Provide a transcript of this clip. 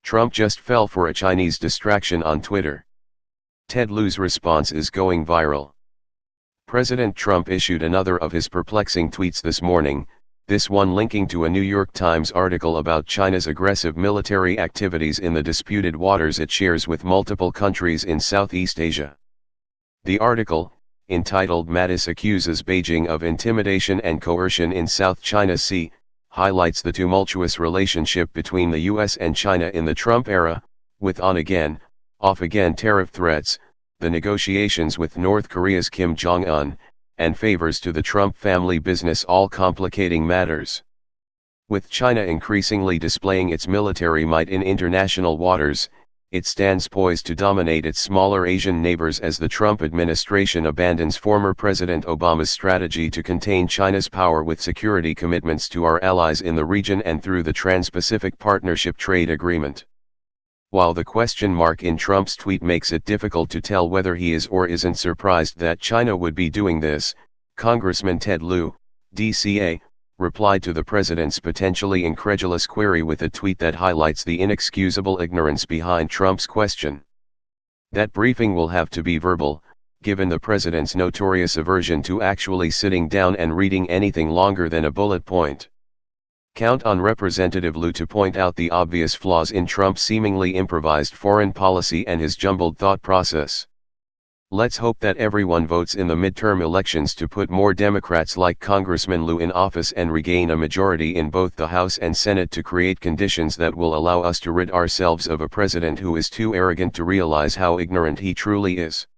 Trump just fell for a Chinese distraction on Twitter. Ted Lieu's response is going viral. President Trump issued another of his perplexing tweets this morning, this one linking to a New York Times article about China's aggressive military activities in the disputed waters it shares with multiple countries in Southeast Asia. The article, entitled Mattis Accuses Beijing of Intimidation and Coercion in South China Sea, highlights the tumultuous relationship between the US and China in the Trump era, with on-again, off-again tariff threats, the negotiations with North Korea's Kim Jong-un, and favors to the Trump family business all complicating matters. With China increasingly displaying its military might in international waters, it stands poised to dominate its smaller Asian neighbors as the Trump administration abandons former President Obama's strategy to contain China's power with security commitments to our allies in the region and through the Trans-Pacific Partnership Trade Agreement. While the question mark in Trump's tweet makes it difficult to tell whether he is or isn't surprised that China would be doing this, Congressman Ted Lieu, DCA, replied to the president's potentially incredulous query with a tweet that highlights the inexcusable ignorance behind Trump's question. That briefing will have to be verbal, given the president's notorious aversion to actually sitting down and reading anything longer than a bullet point. Count on Representative Lieu to point out the obvious flaws in Trump's seemingly improvised foreign policy and his jumbled thought process. Let's hope that everyone votes in the midterm elections to put more Democrats like Congressman Lieu in office and regain a majority in both the House and Senate to create conditions that will allow us to rid ourselves of a president who is too arrogant to realize how ignorant he truly is.